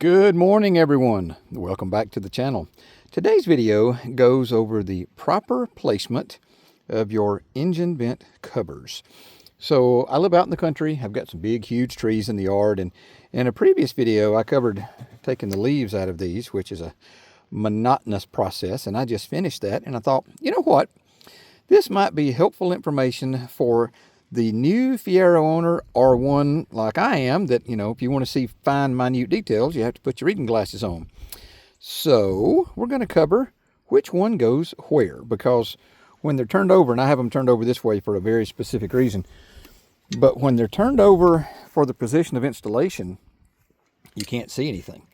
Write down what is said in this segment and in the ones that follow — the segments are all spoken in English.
Good morning, everyone. Welcome back to the channel. Today's video goes over the proper placement of your engine vent covers. So I live out in the country. I've got some big, huge trees in the yard, and in a previous video I covered taking the leaves out of these, which is a monotonous process, and I just finished that, and I thought, you know what? This might be helpful information for the new Fiero owner, or one like I am that, if you want to see fine, minute details, you have to put your reading glasses on. So we're going to cover which one goes where, because when they're turned over, and I have them turned over this way for a very specific reason, but when they're turned over for the position of installation, you can't see anything,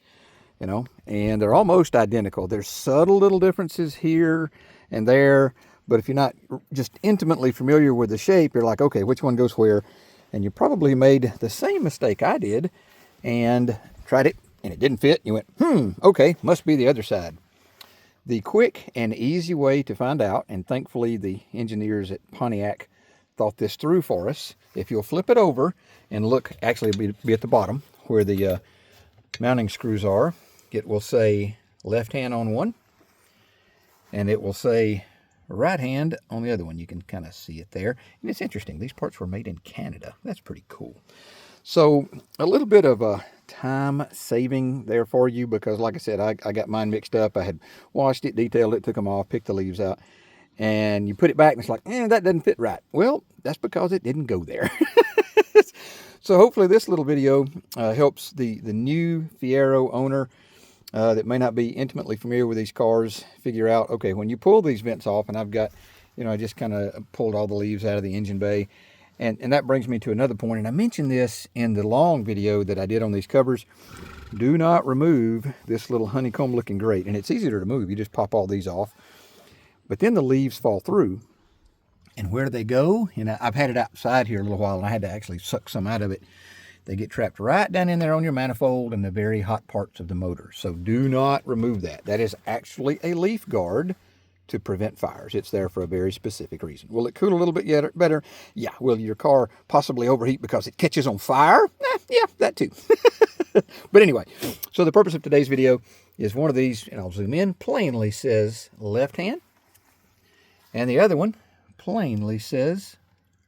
and they're almost identical. There's subtle little differences here and there, but if you're not just intimately familiar with the shape, you're like, okay, which one goes where? And you probably made the same mistake I did and tried it and it didn't fit. You went, okay, must be the other side. The quick and easy way to find out, and thankfully the engineers at Pontiac thought this through for us, if you'll flip it over and look, actually it'll be at the bottom where the mounting screws are, it will say left hand on one, and it will say right hand on the other one. You can kind of see it there. And it's interesting. These parts were made in Canada. That's pretty cool. So a little bit of a time saving there for you, because like I said, I got mine mixed up. I had washed it, detailed it, took them off, picked the leaves out, and you put it back and it's like, that doesn't fit right. Well, that's because it didn't go there. So hopefully this little video helps the new Fiero owner that may not be intimately familiar with these cars figure out, okay, when you pull these vents off, and I've got, I just kind of pulled all the leaves out of the engine bay, and that brings me to another point, and I mentioned this in the long video that I did on these covers. Do not remove this little honeycomb looking grate, and it's easier to remove. You just pop all these off, but then the leaves fall through, and where do they go? I've had it outside here a little while, and I had to actually suck some out of it. They get trapped right down in there on your manifold and the very hot parts of the motor. So do not remove that. That is actually a leaf guard to prevent fires. It's there for a very specific reason. Will it cool a little bit better? Yeah. Will your car possibly overheat because it catches on fire? Yeah, that too. But anyway, so the purpose of today's video is one of these, and I'll zoom in, plainly says left hand, and the other one plainly says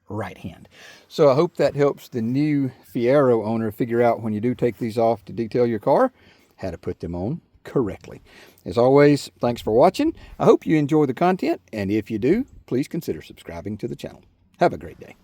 right hand. So I hope that helps the new Fiero owner figure out, when you do take these off to detail your car, how to put them on correctly. As always, thanks for watching. I hope you enjoy the content, and if you do, please consider subscribing to the channel. Have a great day.